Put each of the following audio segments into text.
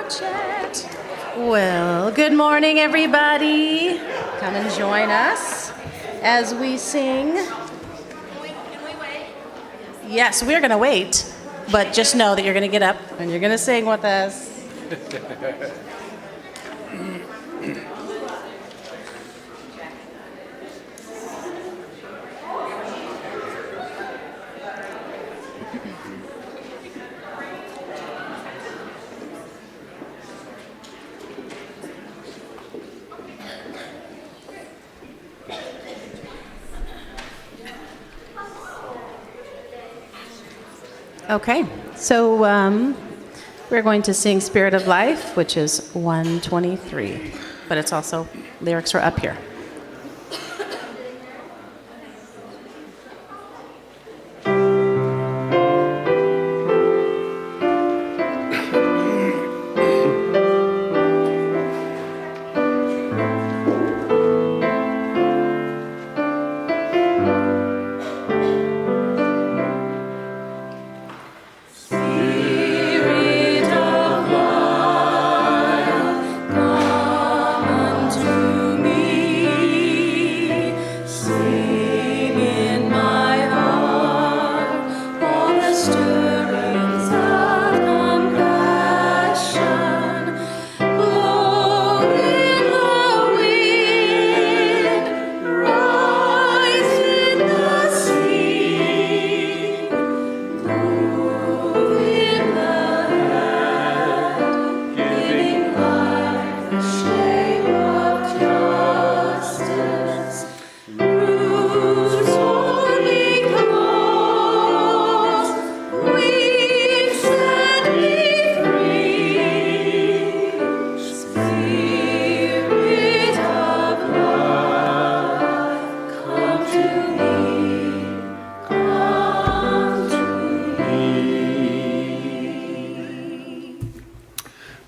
Chat. Well, good morning, everybody. Come and join us as we sing. Can we wait? Yes, we're going to wait, but just know that you're going to get up and you're going to sing with us. Okay, so we're going to sing Spirit of Life, which is 123, but it's also, lyrics are up here.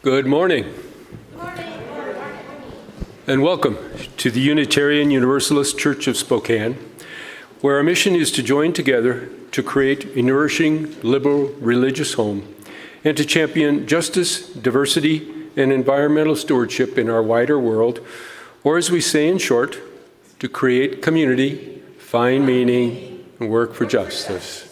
Good morning. And welcome to the Unitarian Universalist Church of Spokane, where our mission is to join together to create a nourishing, liberal religious home and to champion justice, diversity, and environmental stewardship in our wider world, or as we say in short, to create community, find meaning, and work for justice.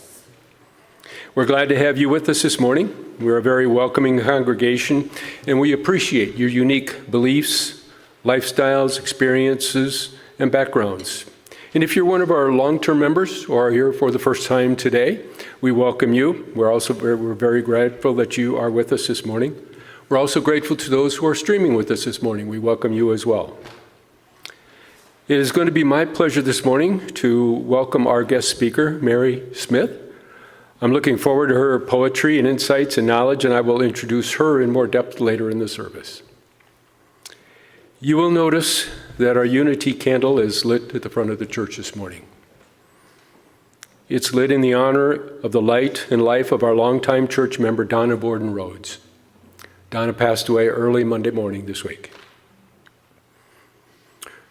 We're glad to have you with us this morning. We're a very welcoming congregation, and we appreciate your unique beliefs, lifestyles, experiences, and backgrounds. And if you're one of our long-term members or are here for the first time today, we welcome you. We're very grateful that you are with us this morning. We're also grateful to those who are streaming with us this morning. We welcome you as well. It is going to be my pleasure this morning to welcome our guest speaker, Mery Smith. I'm looking forward to her poetry and insights and knowledge, and I will introduce her in more depth later in the service. You will notice that our unity candle is lit at the front of the church this morning. It's lit in the honor of the light and life of our longtime church member, Donna Borden Rhodes. Donna passed away early Monday morning this week.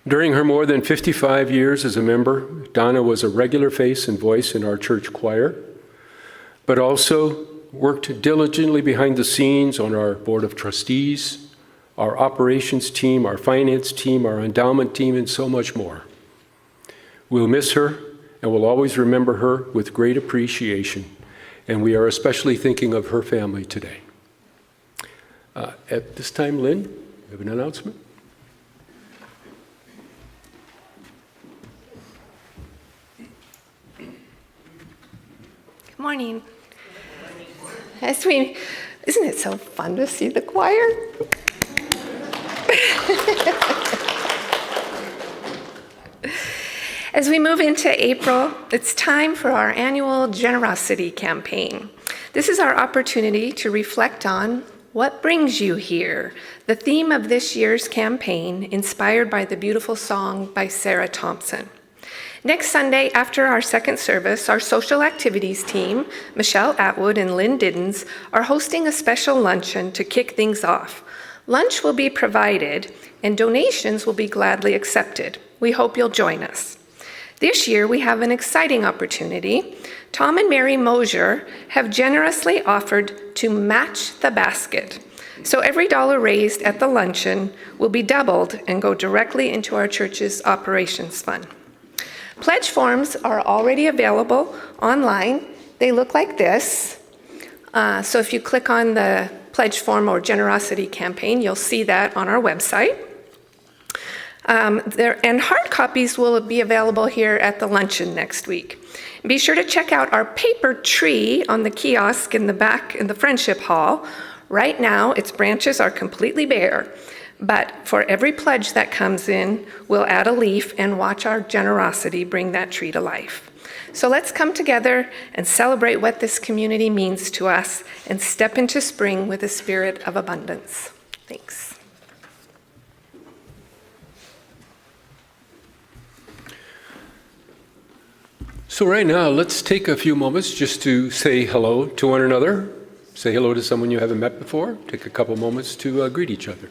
During her more than 55 years as a member, Donna was a regular face and voice in our church choir, but also worked diligently behind the scenes on our board of trustees, our operations team, our finance team, our endowment team, and so much more. We'll miss her, and we'll always remember her with great appreciation, and we are especially thinking of her family today. At this time, Lynn, you have an announcement? Good morning. Isn't it so fun to see the choir? As we move into April, it's time for our annual generosity campaign. This is our opportunity to reflect on what brings you here, the theme of this year's campaign, inspired by the beautiful song by Sarah Thompson. Next Sunday, after our second service, our social activities team, Michelle Atwood and Lynn Diddens, are hosting a special luncheon to kick things off. Lunch will be provided, and donations will be gladly accepted. We hope you'll join us. This year, we have an exciting opportunity. Tom and Mary Mosier have generously offered to match the basket. So every dollar raised at the luncheon will be doubled and go directly into our church's operations fund. Pledge forms are already available online. They look like this. So if you click on the pledge form or generosity campaign, you'll see that on our website. And hard copies will be available here at the luncheon next week. Be sure to check out our paper tree on the kiosk in the back in the Friendship Hall. Right now, its branches are completely bare, but for every pledge that comes in, we'll add a leaf and watch our generosity bring that tree to life. So let's come together and celebrate what this community means to us and step into spring with a spirit of abundance. Thanks. So right now, let's take a few moments just to say hello to one another. Say hello to someone you haven't met before. Take a couple moments to greet each other.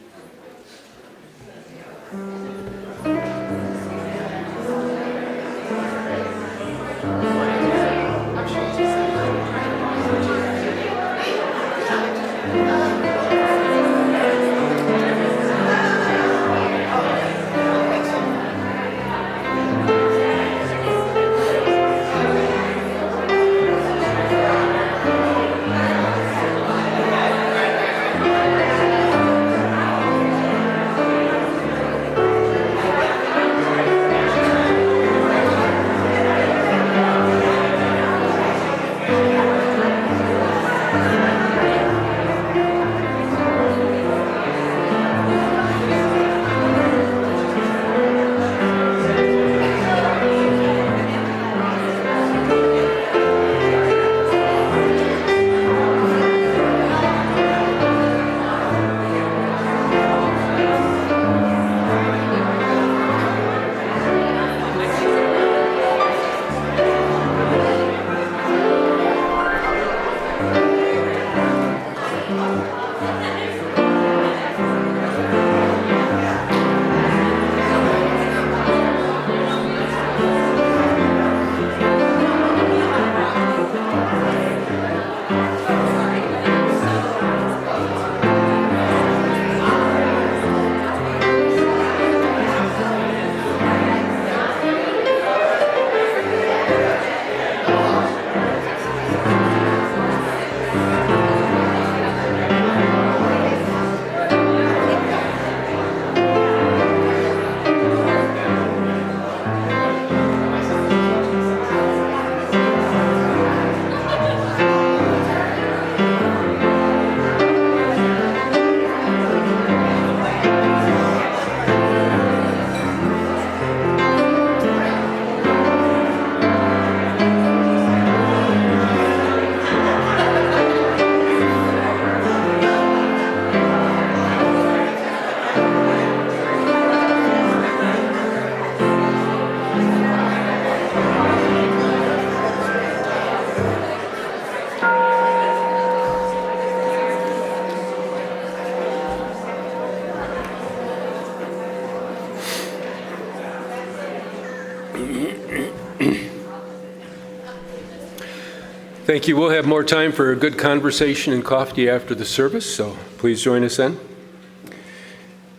Thank you. We'll have more time for a good conversation and coffee after the service, so please join us then.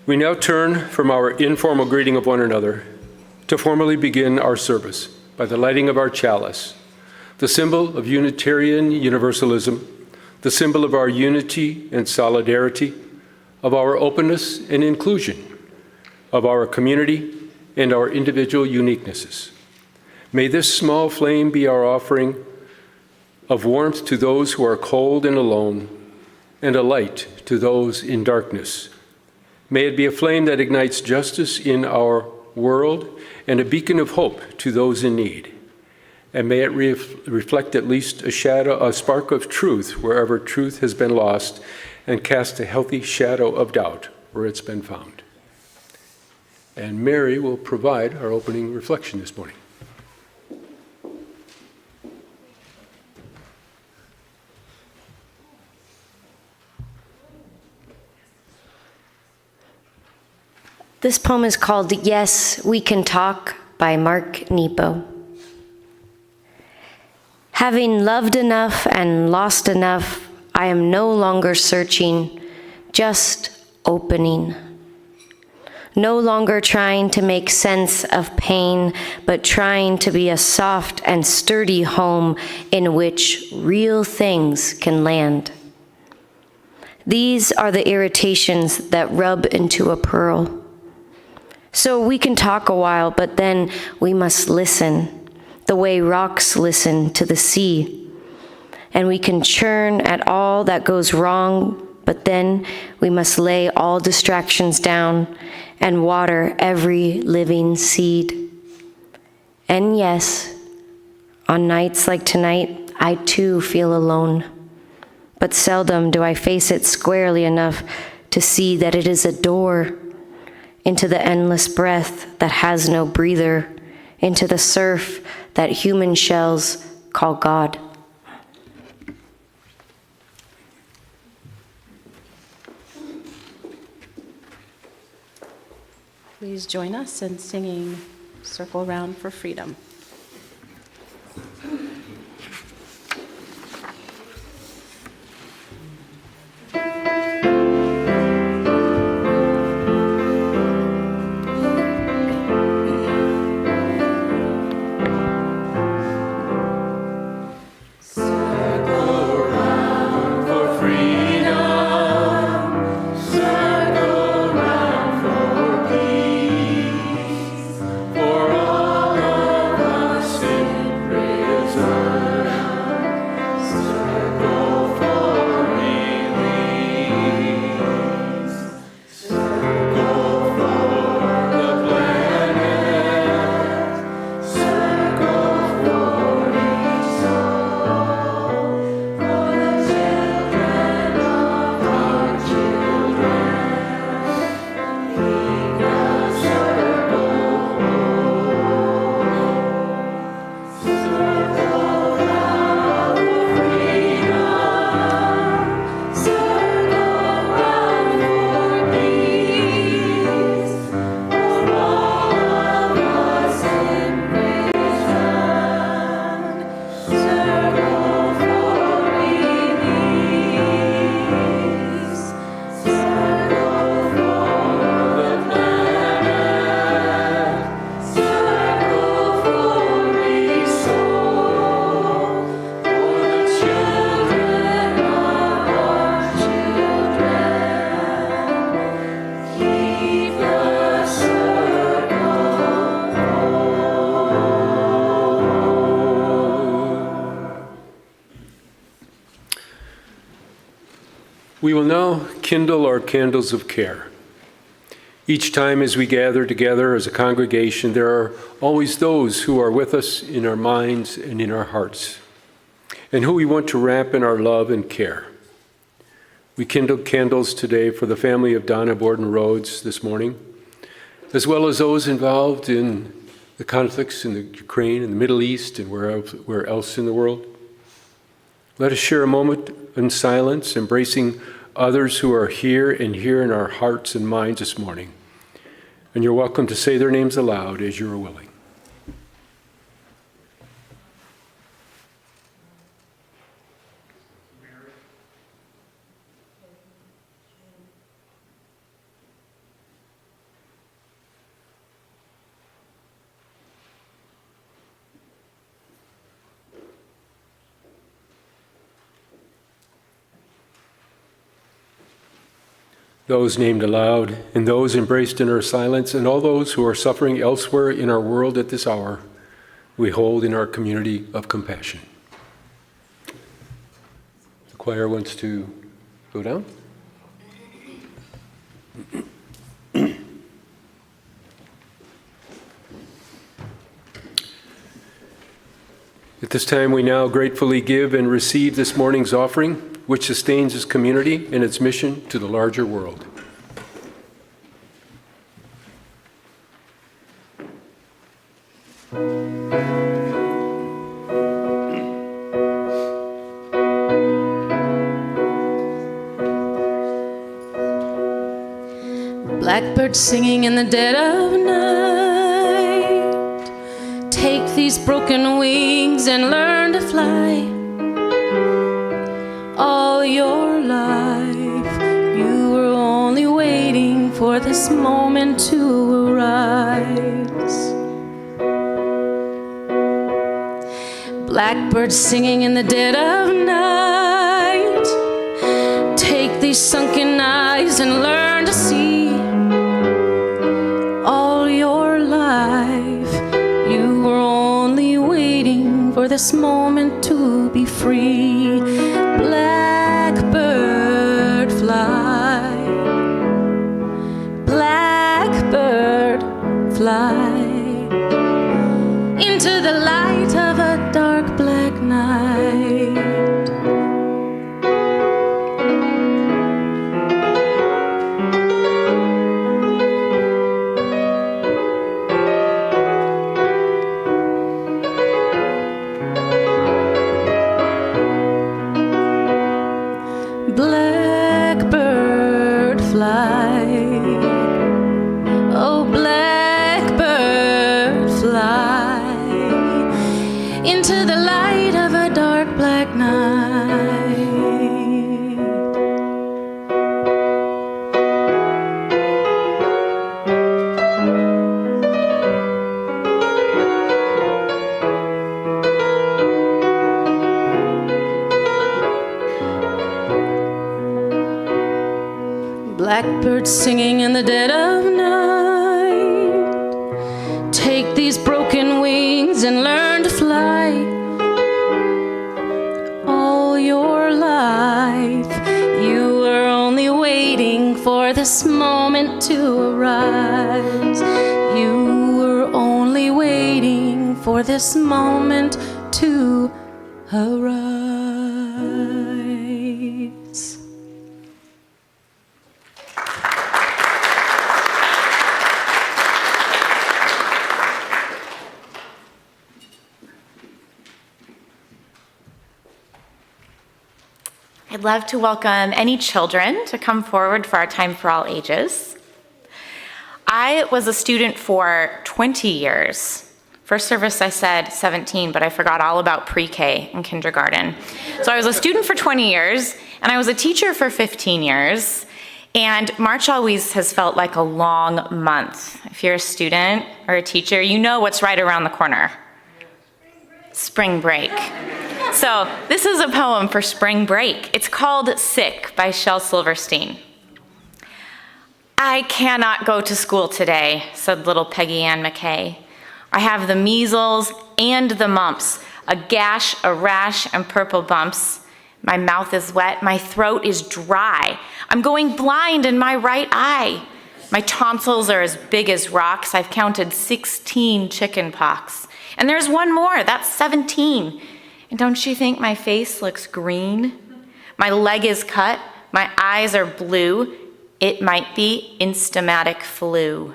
We now turn from our informal greeting of one another to formally begin our service by the lighting of our chalice, the symbol of Unitarian Universalism, the symbol of our unity and solidarity, of our openness and inclusion, of our community and our individual uniquenesses. May this small flame be our offering of warmth to those who are cold and alone, and a light to those in darkness. May it be a flame that ignites justice in our world and a beacon of hope to those in need. And may it reflect at least a spark of truth wherever truth has been lost, and cast a healthy shadow of doubt where it's been found. And Mary will provide our opening reflection this morning. This poem is called Yes, We Can Talk by Mark Nepo. Having loved enough and lost enough, I am no longer searching, just opening. No longer trying to make sense of pain, but trying to be a soft and sturdy home in which real things can land. These are the irritations that rub into a pearl. So we can talk a while, but then we must listen, the way rocks listen to the sea. And we can churn at all that goes wrong, but then we must lay all distractions down and water every living seed. And yes, on nights like tonight, I too feel alone. But seldom do I face it squarely enough to see that it is a door into the endless breath that has no breather, into the surf that human shells call God. Please join us in singing Circle Round for Freedom. We will now kindle our candles of care. Each time as we gather together as a congregation, there are always those who are with us in our minds and in our hearts, and who we want to wrap in our love and care. We kindled candles today for the family of Donna Borden Rhodes this morning, as well as those involved in the conflicts in the Ukraine and the Middle East and where else in the world. Let us share a moment in silence, embracing others who are here and here in our hearts and minds this morning. And you're welcome to say their names aloud as you are willing. Those named aloud, and those embraced in our silence, and all those who are suffering elsewhere in our world at this hour, we hold in our community of compassion. The choir wants to go down. At this time, we now gratefully give and receive this morning's offering, which sustains this community and its mission to the larger world. Blackbirds singing in the dead of night. Take these broken wings and learn to fly. All your life you were for this moment to arise. Blackbird singing in the dead of night. Take these sunken eyes and learn to see. All your life you were only waiting for this moment to be free. Blackbird fly, blackbird fly into the light of a dark black night. Blackbird fly, oh blackbird fly into the light of a dark black night. Blackbird singing in the dead of night. Take these broken wings and learn to fly. All your life you were only waiting for this moment to arise. You were only waiting for this moment to arise. I'd love to welcome any children to come forward for our Time for All Ages. I was a student for 20 years. First service I said 17, but I forgot all about pre-K and kindergarten. So I was a student for 20 years, and I was a teacher for 15 years, and March always has felt like a long month. If you're a student or a teacher, you know what's right around the corner. Spring break. So this is a poem for spring break. It's called Sick by Shel Silverstein. I cannot go to school today, said little Peggy Ann McKay. I have the measles and the mumps, a gash, a rash, and purple bumps. My mouth is wet, my throat is dry. I'm going blind in my right eye. My tonsils are as big as rocks. I've counted 16 chicken pox. And there's one more, that's 17. And don't you think my face looks green? My leg is cut, my eyes are blue. It might be instamatic flu.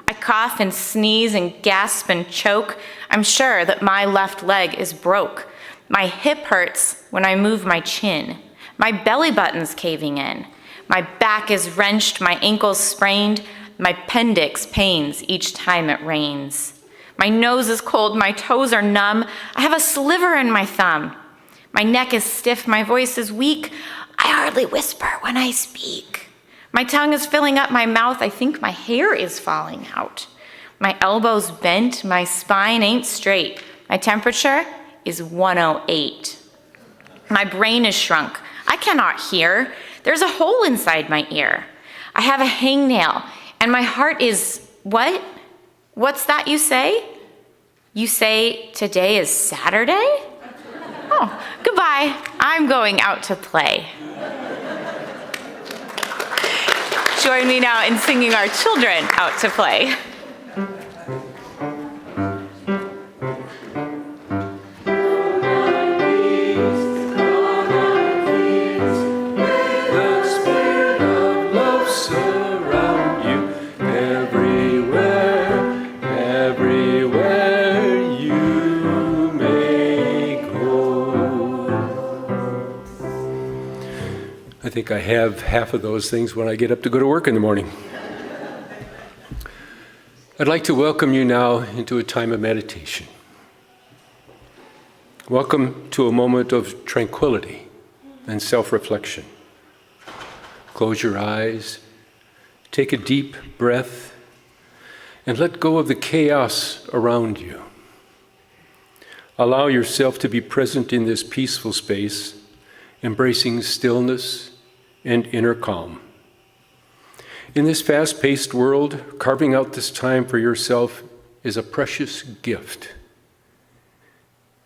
I cough and sneeze and gasp and choke. I'm sure that my left leg is broke. My hip hurts when I move my chin. My belly button's caving in. My back is wrenched, my ankle's sprained. My appendix pains each time it rains. My nose is cold, my toes are numb. I have a sliver in my thumb. My neck is stiff, my voice is weak. I hardly whisper when I speak. My tongue is filling up my mouth. I think my hair is falling out. My elbow's bent, my spine ain't straight. My temperature is 108. My brain is shrunk. I cannot hear. There's a hole inside my ear. I have a hangnail, and my heart is, what? What's that you say? You say today is Saturday? Oh, goodbye. I'm going out to play. Join me now in singing our children out to play. I think I have half of those things when I get up to go to work in the morning. I'd like to welcome you now into a time of meditation. Welcome to a moment of tranquility and self-reflection. Close your eyes, Take a deep breath and let go of the chaos around you. Allow yourself to be present in this peaceful space, embracing stillness and inner calm. In this fast-paced world, carving out this time for yourself is a precious gift.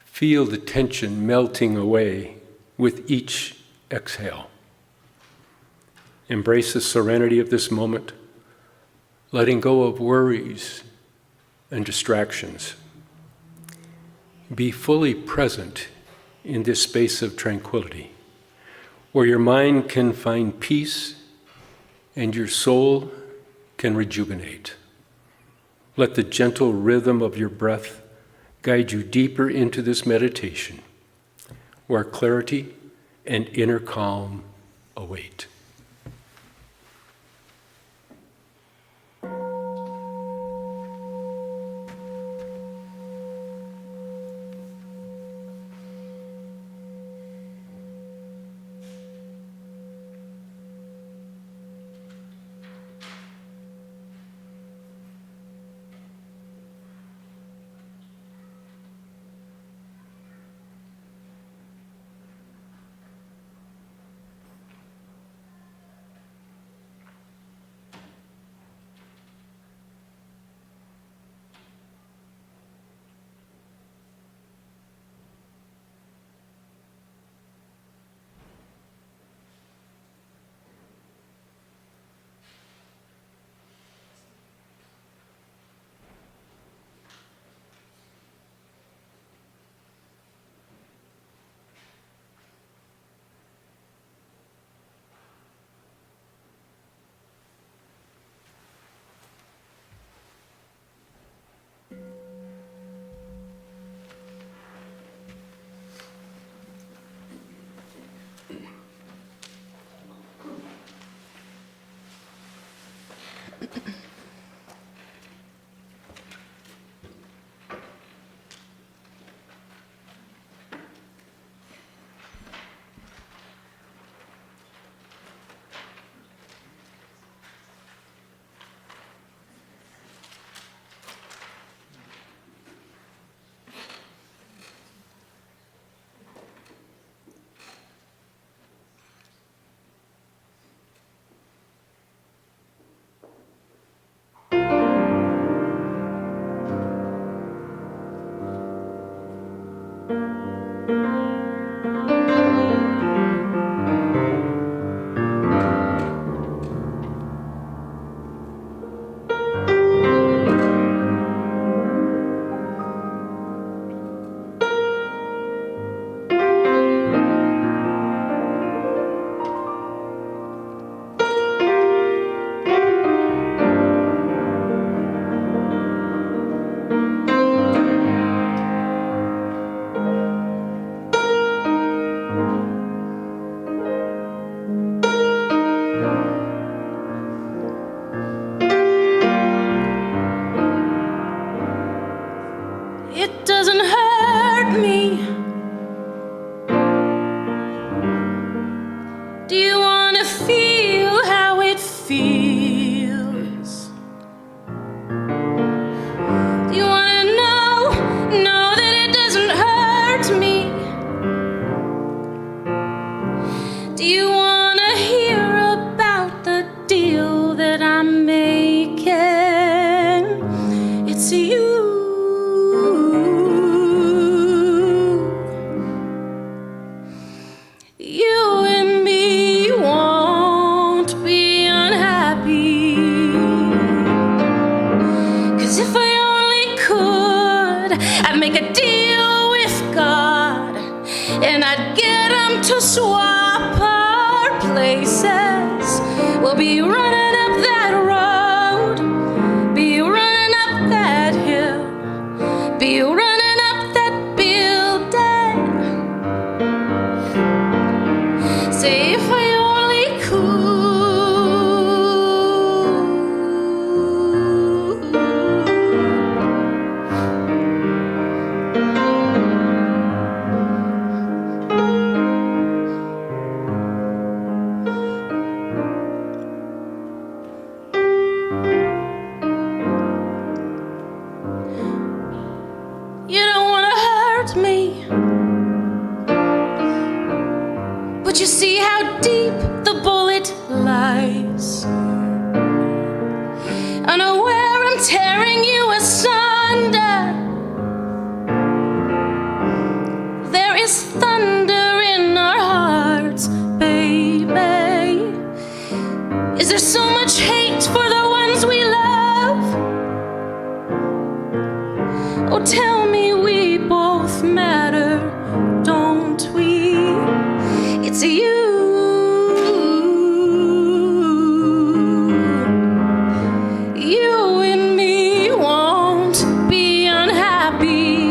Feel the tension melting away with each exhale. Embrace the serenity of this moment, letting go of worries and distractions. Be fully present in this space of tranquility, where your mind can find peace and your soul can rejuvenate. Let the gentle rhythm of your breath guide you deeper into this meditation, where clarity and inner calm await. It doesn't hurt me. Do you want to feel how it feels? Do you want to know that it doesn't hurt me? Do you want to hear about the deal that I'm making? It's you. You and me won't be unhappy. 'Cause if I only could, I'd make a deal with God, and I'd get him to swap our places. We'll be running up that road, be running up that hill, be running up that building. Say if I only could. But you see how deep the bullet lies. Unaware I'm tearing you asunder. There is thunder in our hearts, baby. Is there so much hate for the ones we love? Oh, tell me we both matter, don't we? It's you. You and me won't be unhappy.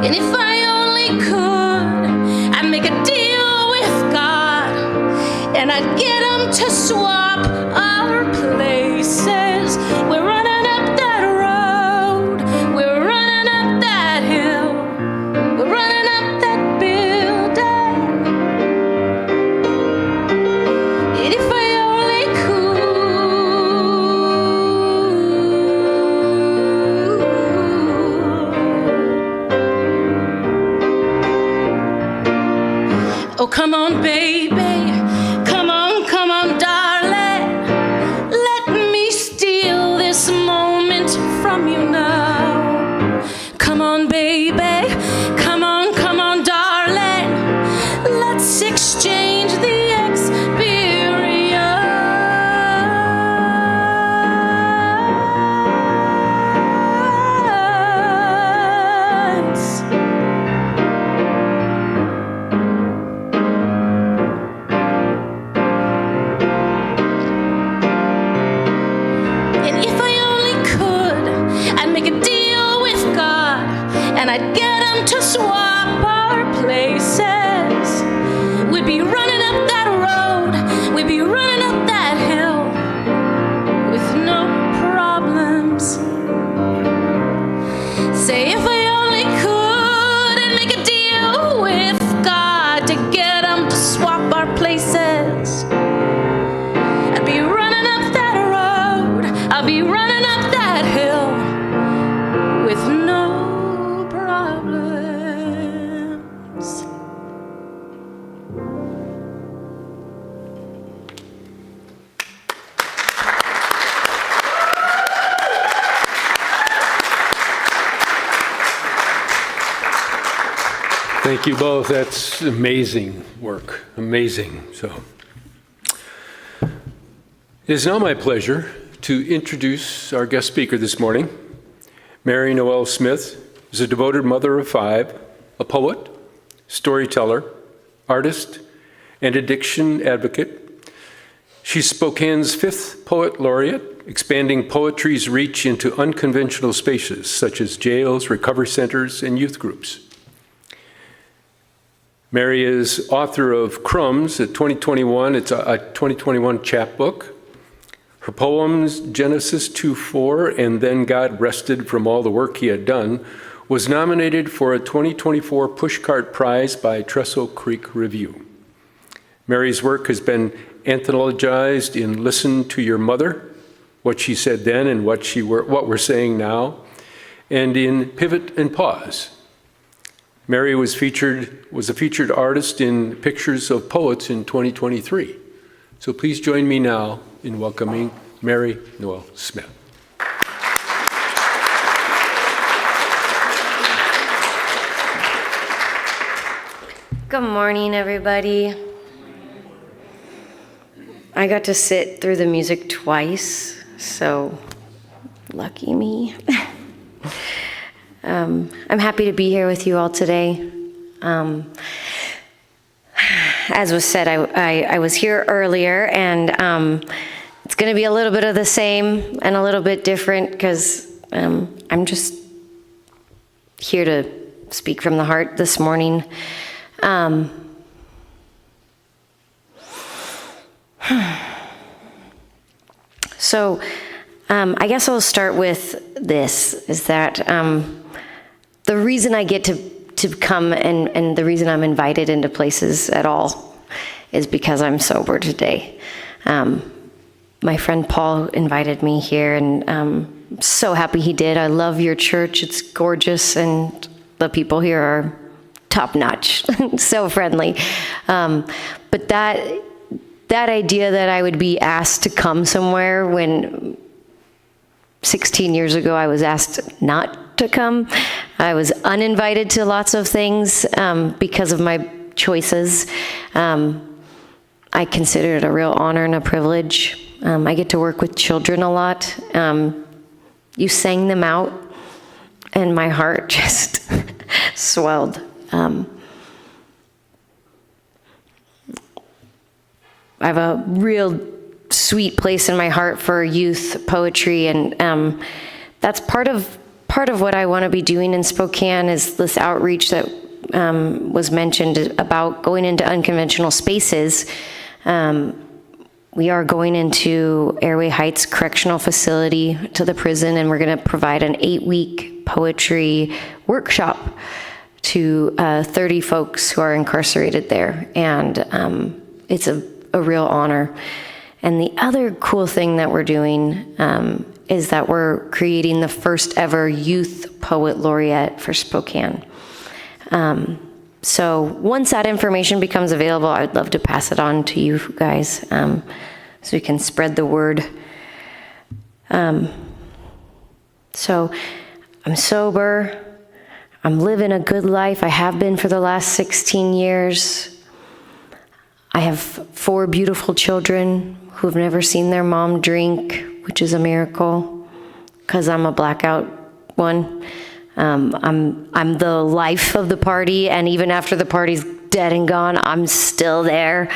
And if I only could, I'd make a deal with God. And I'd get him to swap our places. We're running up that road. We're running up that hill. We're running up that building. And if I only could. Oh, come on, baby. Come on, darling. Let me steal this moment from you now. Come on, baby. Come on, darling. Let's exchange the experience. And if I only could, I'd make a deal with God, and I'd get him to swap our places. We'd be running up that road, we'd be running up that hill with no problems. Say if I only could, I'd make a deal with God to get him to swap our places. I'd be running up that road, I'll be running up that hill with no problems. Thank you both. That's amazing work. Amazing. So, it is now my pleasure to introduce our guest speaker this morning. Mery Smith is a devoted mother of 5, a poet, storyteller, artist, and addiction advocate. She's Spokane's 5th Poet Laureate, expanding poetry's reach into unconventional spaces such as jails, recovery centers, and youth groups. Mery is author of Crumbs, it's a 2021 chapbook. Her poems, Genesis 2:4 and Then God Rested from All the Work He Had Done, was nominated for a 2024 Pushcart Prize by Trestle Creek Review. Mery's work has been anthologized in Listen to Your Mother, What She Said Then and What We're Saying Now, and in Pivot and Pause. Mery was a featured artist in Pictures of Poets in 2023. So please join me now in welcoming Mery Smith. Good morning, everybody. I got to sit through the music twice, so lucky me. I'm happy to be here with you all today. As was said, I was here earlier, and it's going to be a little bit of the same and a little bit different because I'm just here to speak from the heart this morning. So I guess I'll start with this, is that the reason I get to come and the reason I'm invited into places at all is because I'm sober today. My friend Paul invited me here, and I'm so happy he did. I love your church. It's gorgeous, and the people here are top notch, so friendly. But that idea that I would be asked to come somewhere when 16 years ago I was asked not to come. I was uninvited to lots of things because of my choices. I consider it a real honor and a privilege. I get to work with children a lot. You sang them out, and my heart just swelled. I have a real sweet place in my heart for youth poetry, and that's part of what I want to be doing in Spokane is this outreach that was mentioned about going into unconventional spaces. We are going into Airway Heights Correctional Facility to the prison, and we're going to provide an 8-week poetry workshop to 30 folks who are incarcerated there, and it's a real honor. And the other cool thing that we're doing is that we're creating the first ever youth poet laureate for Spokane. So once that information becomes available, I would love to pass it on to you guys so we can spread the word. So I'm sober. I'm living a good life. I have been for the last 16 years. I have 4 beautiful children who have never seen their mom drink, which is a miracle, because I'm a blackout one. I'm the life of the party, and even after the party's dead and gone, I'm still there.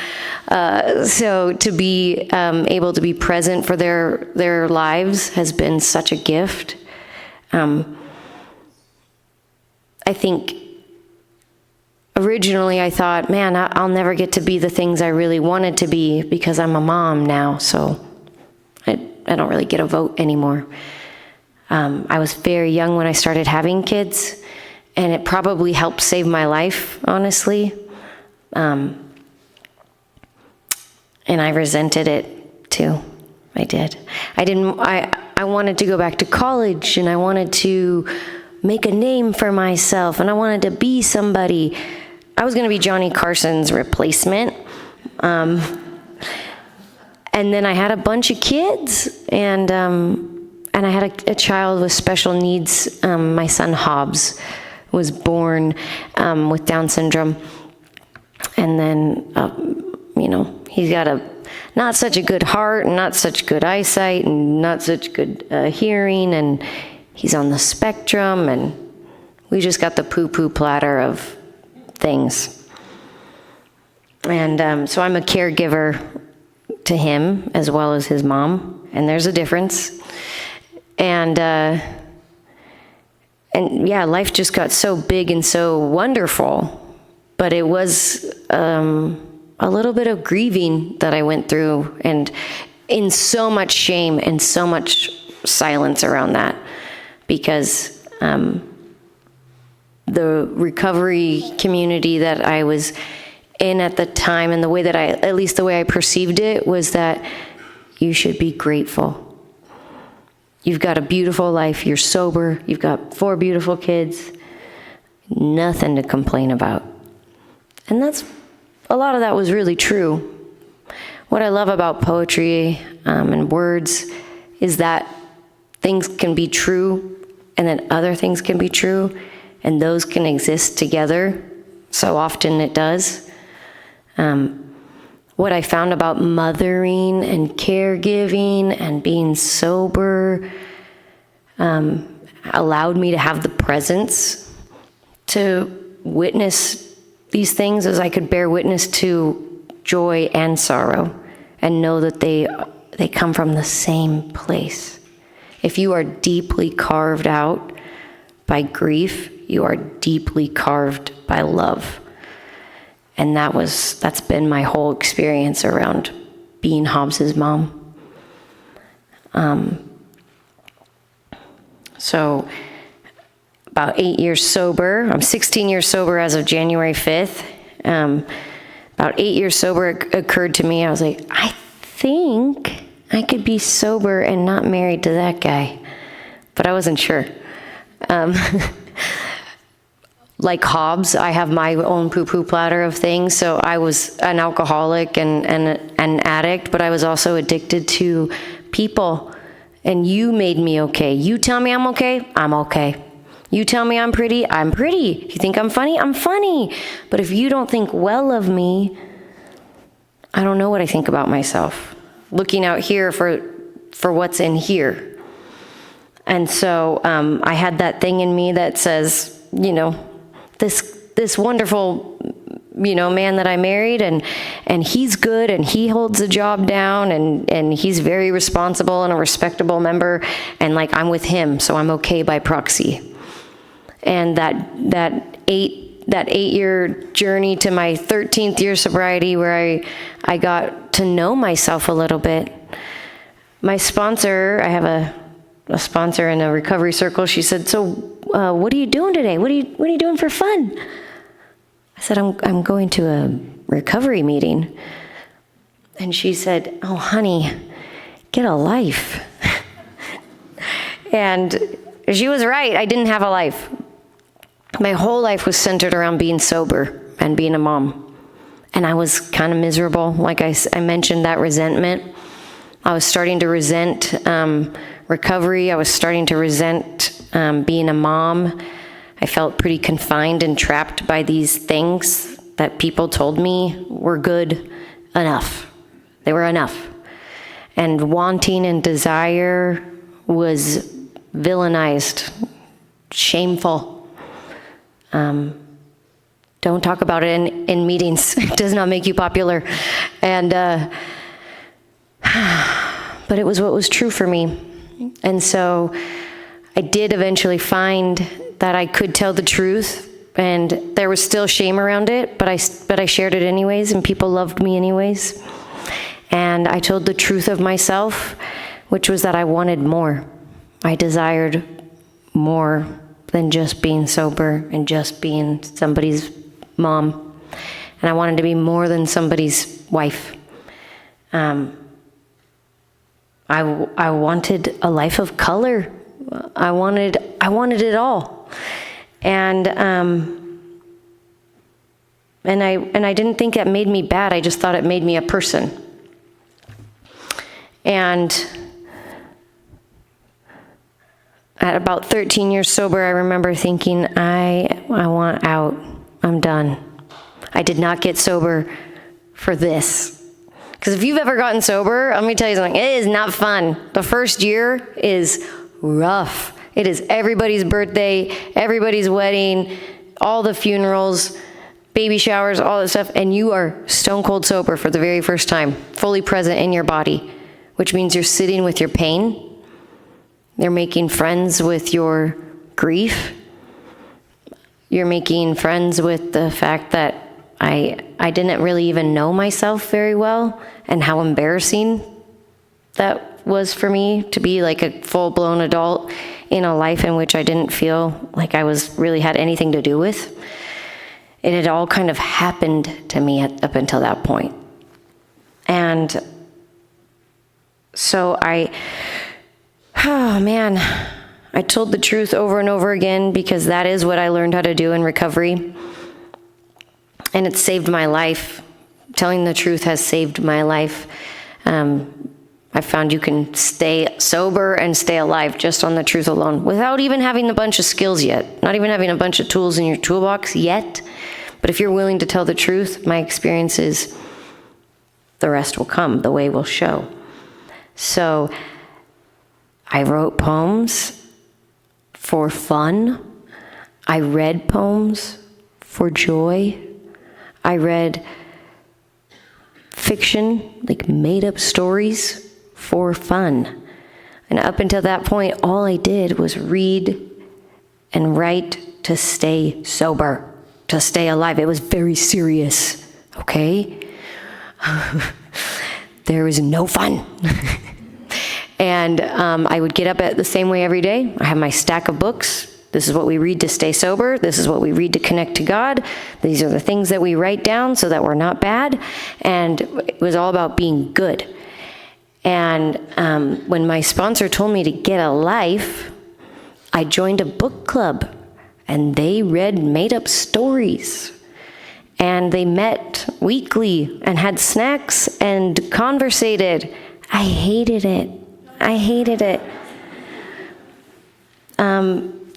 So to be able to be present for their lives has been such a gift. I think originally I thought, man, I'll never get to be the things I really wanted to be because I'm a mom now, so I don't really get a vote anymore. I was very young when I started having kids, and it probably helped save my life, honestly. And I resented it too. I did. I wanted to go back to college, and I wanted to make a name for myself, and I wanted to be somebody. I was going to be Johnny Carson's replacement. And then I had a bunch of kids, and I had a child with special needs. My son Hobbs was born with Down syndrome. And then, he's got not such a good heart, and not such good eyesight, and not such good hearing, and he's on the spectrum, and we just got the poo-poo platter of things. And so I'm a caregiver to him as well as his mom, and there's a difference. And yeah, life just got so big and so wonderful, but it was a little bit of grieving that I went through, and in so much shame and so much silence around that, because the recovery community that I was in at the time, and the way that at least the way I perceived it, was that you should be grateful. You've got a beautiful life, you're sober, you've got 4 beautiful kids, nothing to complain about. And a lot of that was really true. What I love about poetry and words is that things can be true, and then other things can be true, and those can exist together. So often it does. What I found about mothering and caregiving and being sober allowed me to have the presence to witness these things, as I could bear witness to joy and sorrow and know that they come from the same place. If you are deeply carved out by grief, you are deeply carved by love. And that's been my whole experience around being Hobbs's mom. So about 8 years sober. I'm 16 years sober as of January 5th. About 8 years sober, it occurred to me, I was like, I think I could be sober and not married to that guy. But I wasn't sure. like Hobbes, I have my own poo-poo platter of things. So I was an alcoholic and an addict, but I was also addicted to people. And you made me okay. You tell me I'm okay, I'm okay. You tell me I'm pretty, I'm pretty. If you think I'm funny, I'm funny. But if you don't think well of me, I don't know what I think about myself. Looking out here for what's in here. And so I had that thing in me that says, you know, this wonderful, you know, man that I married, and he's good, and he holds the job down, and he's very responsible and a respectable member, and like I'm with him, so I'm okay by proxy. And that 8-year journey to my 13th year sobriety, where I got to know myself a little bit. My sponsor, I have a sponsor in a recovery circle. She said, "So, what are you doing today? What are you doing for fun?" I said, I'm going to a recovery meeting. And she said, "Oh, honey, get a life." And she was right. I didn't have a life. My whole life was centered around being sober and being a mom. And I was kind of miserable. Like I mentioned, that resentment. I was starting to resent recovery. I was starting to resent being a mom. I felt pretty confined and trapped by these things that people told me were good enough. They were enough. And wanting and desire was villainized, shameful. Don't talk about it in meetings. It does not make you popular. And but it was what was true for me. And so I did eventually find that I could tell the truth, and there was still shame around it, but I shared it anyways, and people loved me anyways. And I told the truth of myself, which was that I wanted more. I desired more than just being sober and just being somebody's mom. And I wanted to be more than somebody's wife. I wanted a life of color. I wanted it all. And I didn't think that made me bad. I just thought it made me a person. And at about 13 years sober, I remember thinking, I want out. I'm done. I did not get sober for this. Because if you've ever gotten sober, let me tell you something, it is not fun. The first year is rough. It is everybody's birthday, everybody's wedding, all the funerals, baby showers, all that stuff, and you are stone cold sober for the very first time, fully present in your body, which means you're sitting with your pain. You're making friends with your grief. You're making friends with the fact that I didn't really even know myself very well, and how embarrassing that was for me to be like a full-blown adult in a life in which I didn't feel like I really had anything to do with. It had all kind of happened to me up until that point. And so I told the truth over and over again, because that is what I learned how to do in recovery. And it saved my life. Telling the truth has saved my life. I found you can stay sober and stay alive just on the truth alone, without even having a bunch of skills yet, not even having a bunch of tools in your toolbox yet. But if you're willing to tell the truth, my experience is the rest will come, the way will show. So I wrote poems for fun. I read poems for joy. I read fiction, like made-up stories, for fun. And up until that point, all I did was read and write to stay sober, to stay alive. It was very serious, okay? There was no fun. And I would get up at the same way every day. I have my stack of books. This is what we read to stay sober. This is what we read to connect to God. These are the things that we write down so that we're not bad. And it was all about being good. And when my sponsor told me to get a life, I joined a book club. and they read made-up stories. And they met weekly and had snacks and conversated. I hated it. I hated it.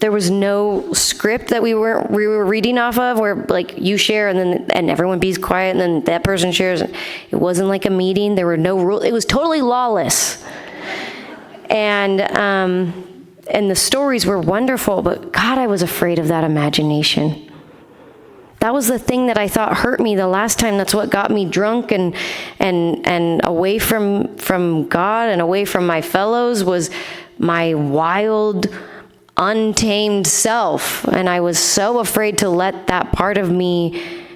There was no script that we were reading off of where like you share and everyone be quiet and then that person shares. It wasn't like a meeting. There were no rules. It was totally lawless. And the stories were wonderful, but God, I was afraid of that imagination. That was the thing that I thought hurt me the last time. That's what got me drunk and away from God and away from my fellows was my wild, untamed self. And I was so afraid to let that part of me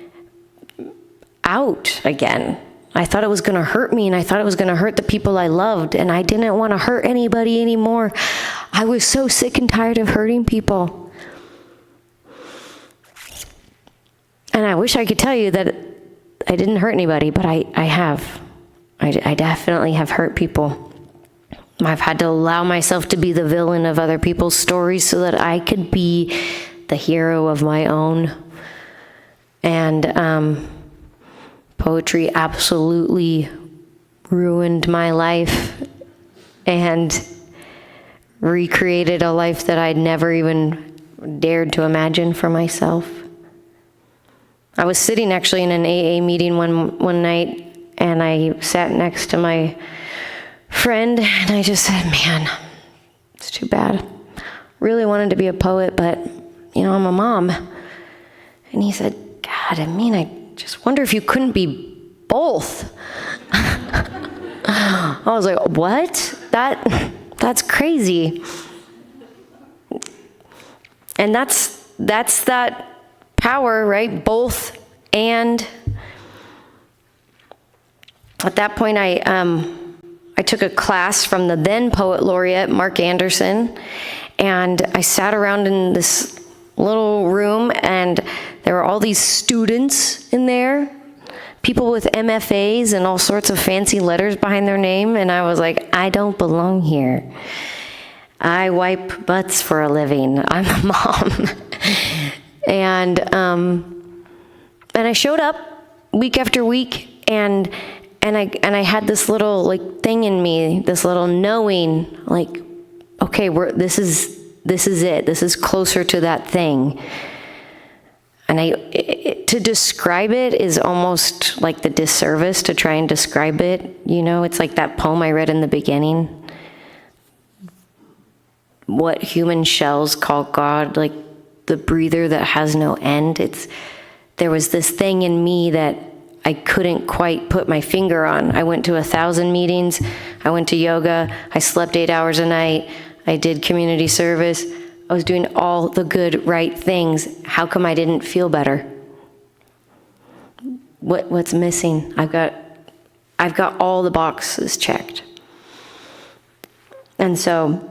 out again. I thought it was going to hurt me, and I thought it was going to hurt the people I loved, and I didn't want to hurt anybody anymore. I was so sick and tired of hurting people. And I wish I could tell you that I didn't hurt anybody, but I have. I definitely have hurt people. I've had to allow myself to be the villain of other people's stories so that I could be the hero of my own. And poetry absolutely ruined my life and recreated a life that I'd never even dared to imagine for myself. I was sitting actually in an AA meeting one night, and I sat next to my friend, and I just said, man, it's too bad. Really wanted to be a poet, but, I'm a mom. And he said, God, I just wonder if you couldn't be both. I was like, what? That's crazy. And that's that power, right? Both and. At that point, I took a class from the then poet laureate, Mark Anderson, and I sat around in this little room, and there were all these students in there, people with MFAs and all sorts of fancy letters behind their name, and I was like, I don't belong here. I wipe butts for a living. I'm a mom. And I showed up week after week, and I had this little thing in me, this little knowing, okay, this is it. This is closer to that thing. And to describe it is almost like the disservice to try and describe it. It's like that poem I read in the beginning. What human shells call God, like the breather that has no end. There was this thing in me that I couldn't quite put my finger on. I went to 1,000 meetings. I went to yoga. I slept 8 hours a night. I did community service. I was doing all the good, right things. How come I didn't feel better? What's missing? I've got all the boxes checked. And so,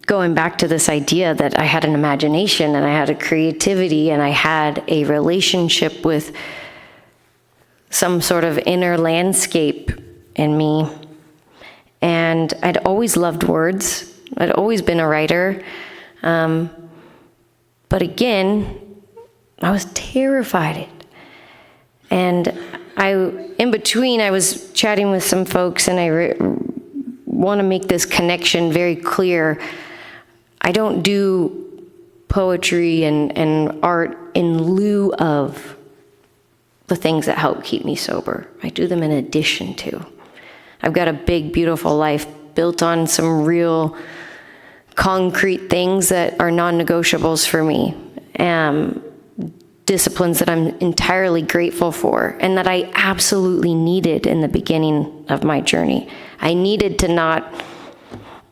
going back to this idea that I had an imagination and I had a creativity and I had a relationship with some sort of inner landscape in me. And I'd always loved words. I'd always been a writer. But again, I was terrified. And in between, I was chatting with some folks, and I want to make this connection very clear. I don't do poetry and art in lieu of the things that help keep me sober. I do them in addition to. I've got a big, beautiful life built on some real concrete things that are non-negotiables for me. Disciplines that I'm entirely grateful for and that I absolutely needed in the beginning of my journey. I needed to not,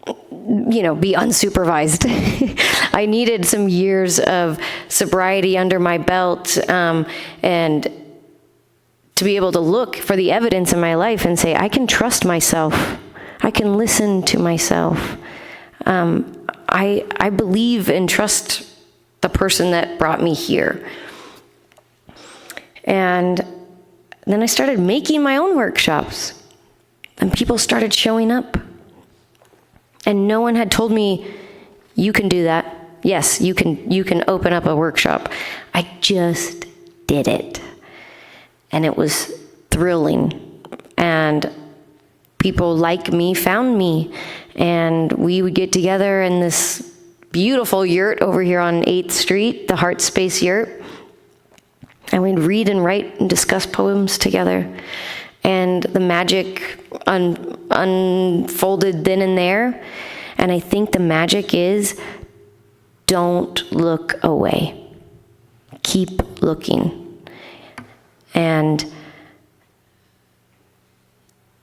be unsupervised. I needed some years of sobriety under my belt, and to be able to look for the evidence in my life and say, I can trust myself. I can listen to myself. I believe and trust the person that brought me here. And then I started making my own workshops, and people started showing up. And no one had told me, you can do that. yes, you can open up a workshop. I just did it. And it was thrilling. And people like me found me. And we would get together in this beautiful yurt over here on 8th Street, the Heart Space Yurt. And we'd read and write and discuss poems together. And the magic unfolded then and there. And I think the magic is, don't look away. Keep looking. And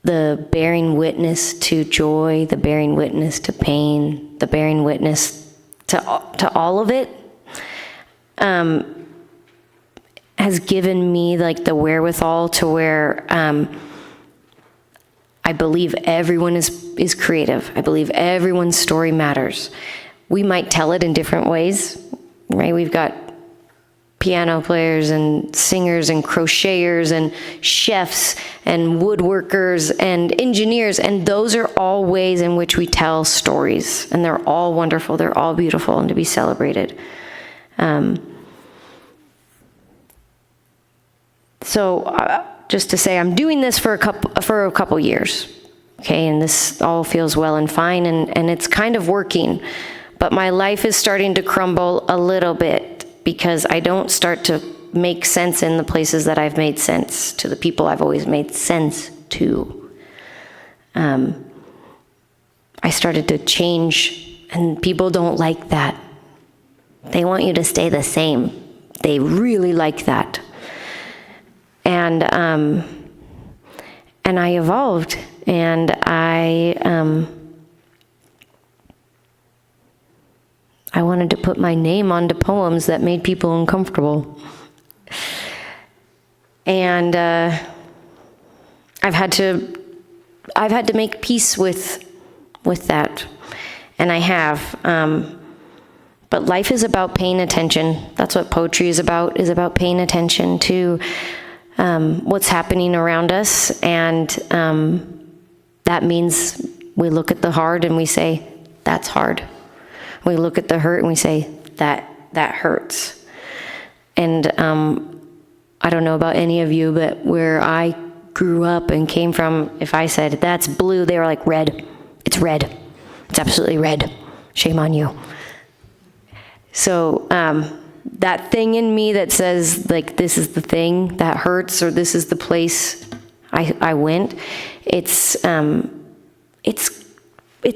the bearing witness to joy, the bearing witness to pain, the bearing witness to all of it, has given me like the wherewithal to where I believe everyone is creative. I believe everyone's story matters. We might tell it in different ways, right? We've got piano players and singers and crocheters and chefs and woodworkers and engineers, and those are all ways in which we tell stories, and they're all wonderful, they're all beautiful and to be celebrated. So just to say, I'm doing this for a couple years, okay, and this all feels well and fine, and it's kind of working, but my life is starting to crumble a little bit because I don't start to make sense in the places that I've made sense to the people I've always made sense to. I started to change, and people don't like that. They want you to stay the same. They really like that. And I evolved, and I wanted to put my name onto poems that made people uncomfortable. And I've had to make peace with that, and I have. But life is about paying attention. That's what poetry is about paying attention to what's happening around us, and that means we look at the hard and we say, that's hard. We look at the hurt and we say, that hurts. And I don't know about any of you, but where I grew up and came from, if I said, that's blue, they were like, red. It's red. It's absolutely red. Shame on you. So that thing in me that says, like, this is the thing that hurts, or this is the place I went, it's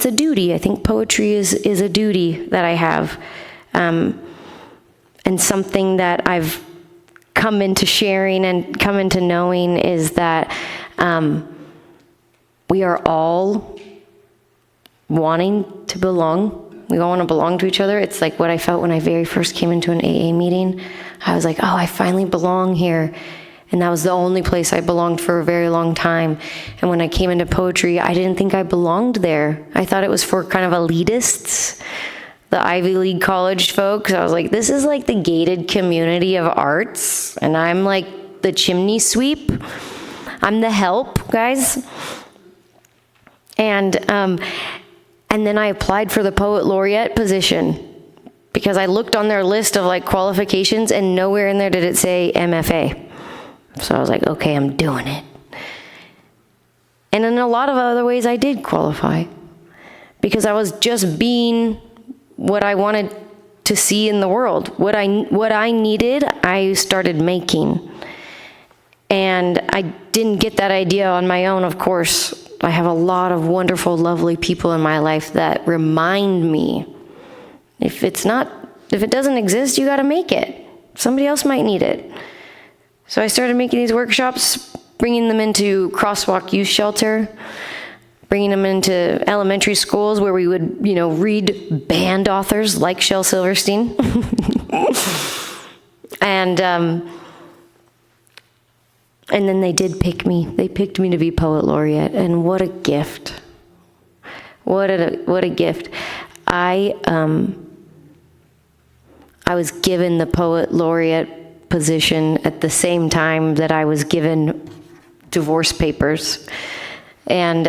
a duty. I think poetry is a duty that I have, and something that I've come into sharing and come into knowing is that we are all wanting to belong. We all want to belong to each other. It's like what I felt when I very first came into an AA meeting. I was like, oh, I finally belong here. And that was the only place I belonged for a very long time. And when I came into poetry, I didn't think I belonged there. I thought it was for kind of elitists, the Ivy League college folks. I was like, this is like the gated community of arts, and I'm like the chimney sweep. I'm the help, guys. And then I applied for the Poet Laureate position because I looked on their list of like qualifications, and nowhere in there did it say MFA. So I was like, okay, I'm doing it. And in a lot of other ways, I did qualify because I was just being what I wanted to see in the world. What I needed, I started making. And I didn't get that idea on my own, of course. I have a lot of wonderful, lovely people in my life that remind me, if it doesn't exist, you gotta make it. Somebody else might need it. So I started making these workshops, bringing them into Crosswalk Youth Shelter, bringing them into elementary schools where we would, read banned authors like Shel Silverstein. And then they did pick me. They picked me to be Poet Laureate, and what a gift. What a gift. I was given the Poet Laureate position at the same time that I was given divorce papers. And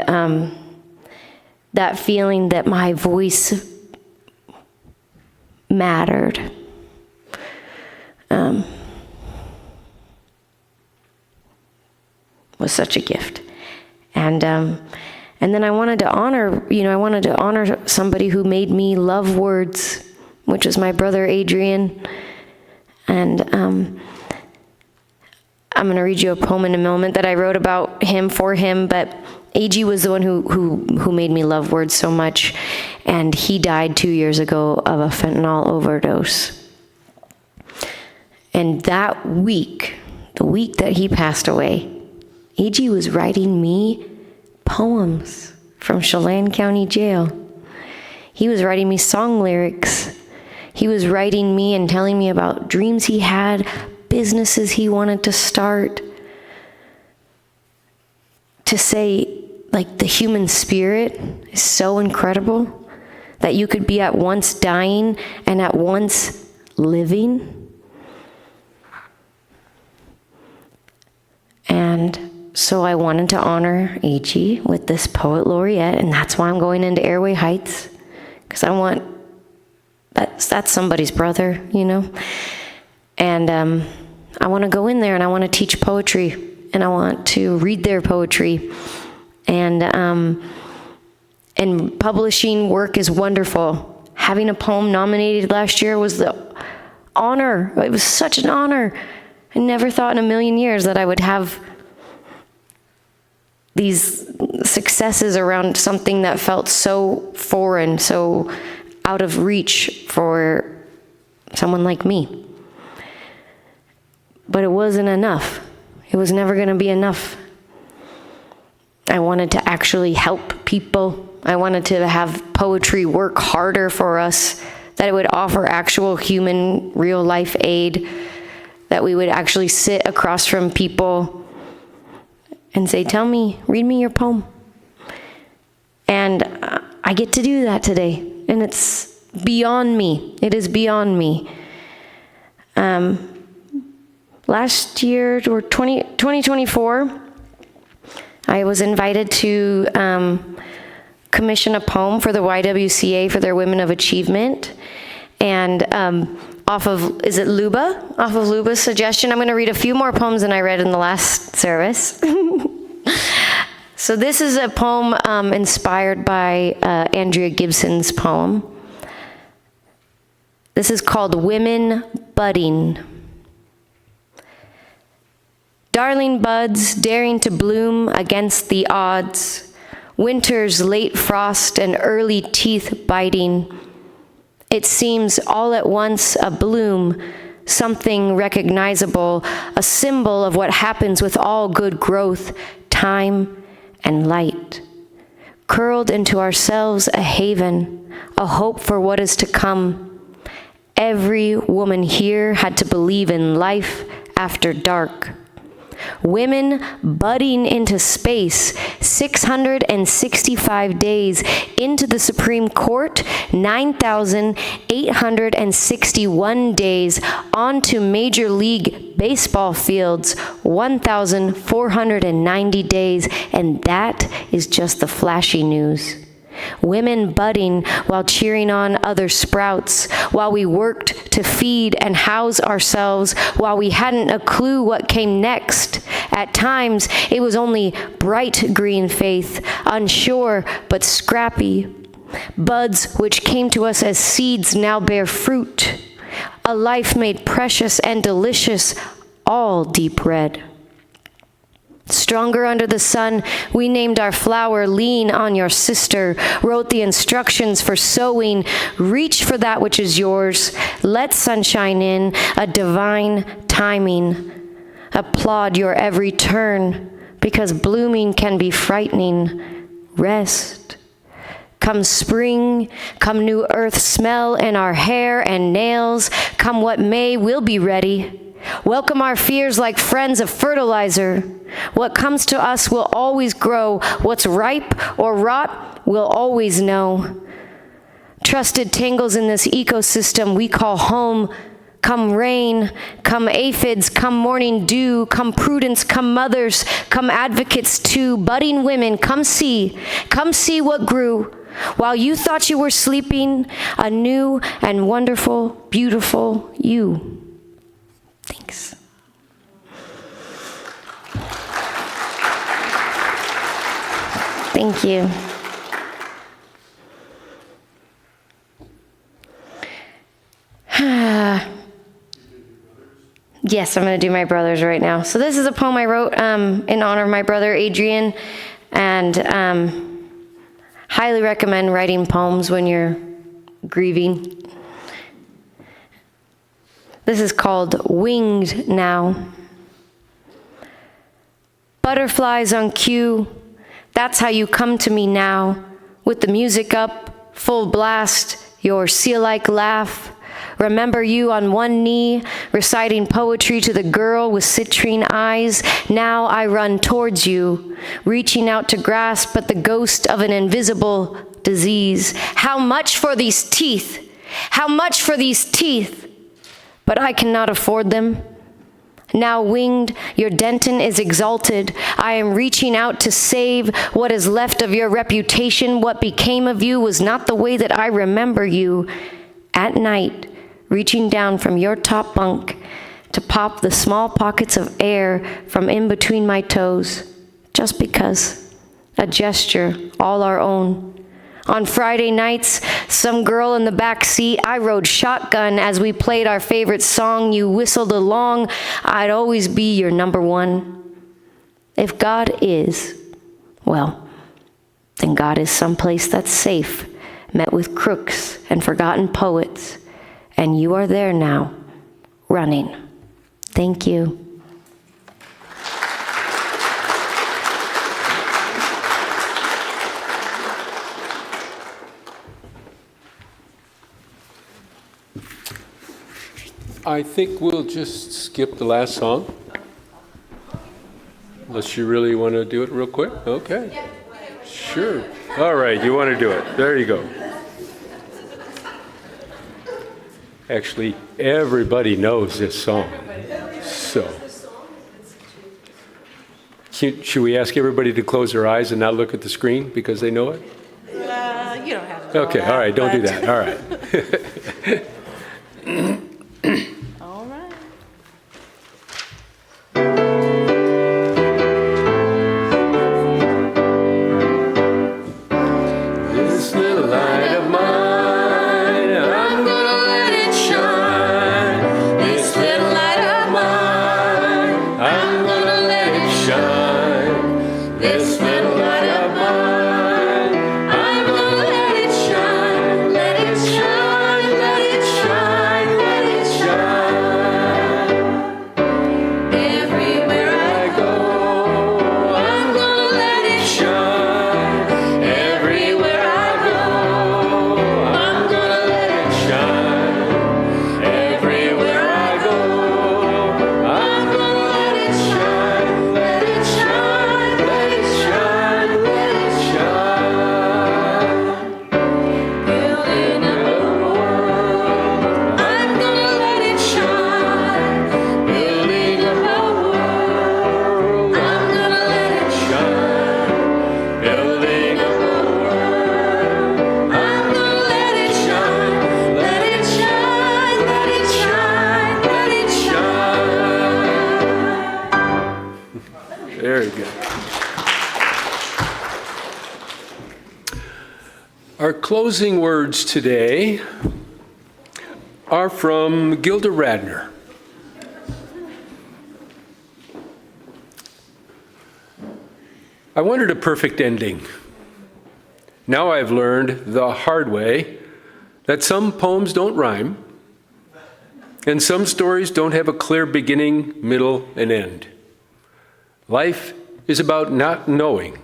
that feeling that my voice mattered. Was such a gift. And then I wanted to honor somebody who made me love words, which is my brother Adrian. And I'm going to read you a poem in a moment that I wrote about him, for him, but AG was the one who made me love words so much, and he died 2 years ago of a fentanyl overdose. And that week, the week that he passed away, AG was writing me poems from Chelan County Jail. He was writing me song lyrics. He was writing me and telling me about dreams he had, businesses he wanted to start. To say, like, the human spirit is so incredible that you could be at once dying and at once living. And so I wanted to honor AG with this Poet Laureate, and that's why I'm going into Airway Heights, because that's somebody's brother, you know? And I want to go in there and I want to teach poetry, and I want to read their poetry. And publishing work is wonderful. Having a poem nominated last year was the honor. It was such an honor. I never thought in a million years that I would have these successes around something that felt so foreign, so out of reach for someone like me. But it wasn't enough. It was never going to be enough. I wanted to actually help people. I wanted to have poetry work harder for us, that it would offer actual human, real-life aid, that we would actually sit across from people and say, read me your poem. And I get to do that today, and it's beyond me. It is beyond me. Last year, or 2024, I was invited to commission a poem for the YWCA for their Women of Achievement. And off of Luba's suggestion, I'm going to read a few more poems than I read in the last service. So this is a poem inspired by Andrea Gibson's poem. This is called Women Budding. Darling buds daring to bloom against the odds, winter's late frost and early teeth biting. It seems all at once a bloom, something recognizable, a symbol of what happens with all good growth, time and light. Curled into ourselves a haven, a hope for what is to come. Every woman here had to believe in life after dark. Women budding into space, 665 days into the Supreme Court, 9,861 days onto Major League Baseball fields, 1,490 days, and that is just the flashy news. Women budding while cheering on other sprouts, while we worked to feed and house ourselves, while we hadn't a clue what came next. At times, it was only bright green faith, unsure but scrappy. Buds which came to us as seeds now bear fruit. A life made precious and delicious, all deep red. Stronger under the sun, we named our flower Lean on Your Sister, wrote the instructions for sowing, reach for that which is yours, let sunshine in, a divine timing. Applaud your every turn, because blooming can be frightening. Rest. Come spring, come new earth smell in our hair and nails, come what may, we'll be ready. Welcome our fears like friends of fertilizer. What comes to us will always grow. What's ripe or rot, we'll always know. Trusted tangles in this ecosystem we call home. Come rain, come aphids, come morning dew, come prudence, come mothers, come advocates too, budding women, come see what grew. While you thought you were sleeping, a new and wonderful, beautiful you. Thanks. Thank you. Yes, I'm going to do my brothers right now. So this is a poem I wrote in honor of my brother Adrian, and highly recommend writing poems when you're grieving. This is called Winged Now. Butterflies on cue, that's how you come to me now, with the music up, full blast, your seal-like laugh. Remember you on one knee, reciting poetry to the girl with citrine eyes. Now I run towards you, reaching out to grasp at the ghost of an invisible disease. How much for these teeth? How much for these teeth? But I cannot afford them. Now winged, your dentin is exalted. I am reaching out to save what is left of your reputation. What became of you was not the way that I remember you. At night, reaching down from your top bunk to pop the small pockets of air from in between my toes, just because. A gesture, all our own. On Friday nights, some girl in the back seat, I rode shotgun as we played our favorite song. You whistled along. I'd always be your number one. If God is, well, then God is someplace that's safe, met with crooks and forgotten poets. And you are there now, running. Thank you. I think we'll just skip the last song. Unless you really want to do it real quick? Okay. Sure. All right, you want to do it. There you go. Actually, everybody knows this song. So, should we ask everybody to close their eyes and not look at the screen because they know it? You don't have to. Okay, all right, don't do that. All right. All right. This little light of mine, I'm gonna let it shine. This little light of mine, I'm gonna let it shine. This little light of mine, I'm gonna let it shine. Let it shine, let it shine, let it shine. Everywhere I go, I'm gonna let it shine. Everywhere I go, I'm gonna let it shine. Everywhere I go, I'm gonna let it shine. Let it shine, let it shine, let it shine. Building up a world, I'm gonna let it shine. Building up a world, I'm gonna let it shine. Building up a world, I'm gonna let it shine. Let it shine, let it shine, let it shine. Very good. Our closing words today are from Gilda Radner. I wanted a perfect ending. Now I've learned the hard way that some poems don't rhyme, and some stories don't have a clear beginning, middle, and end. Life is about not knowing,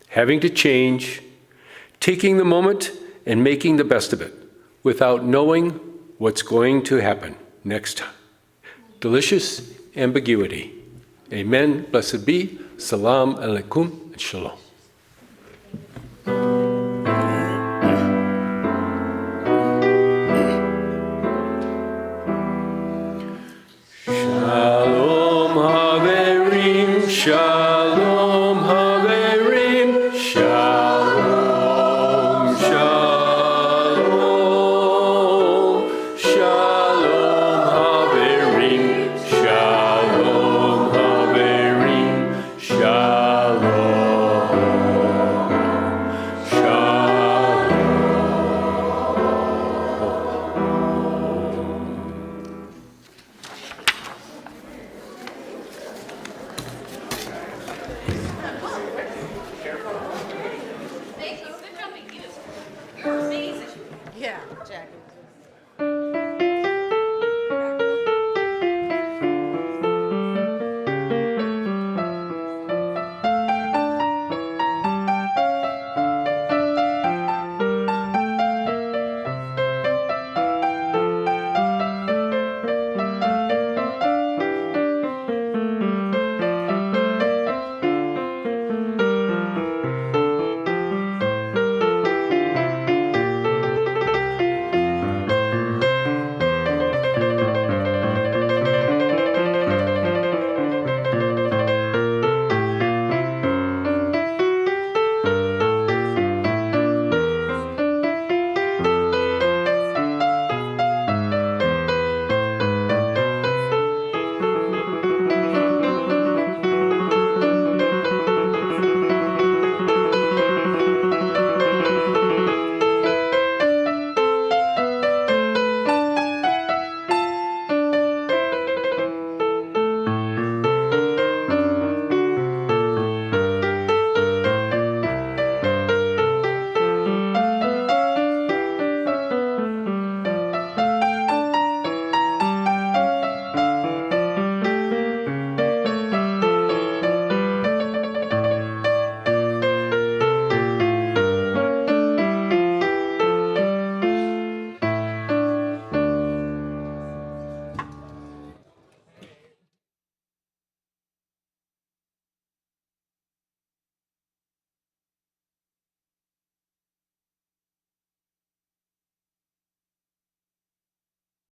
having to change, taking the moment and making the best of it without knowing what's going to happen next time. Delicious ambiguity. Amen. Blessed be. Salam alaikum and shalom. Shalom Haverim Shalom.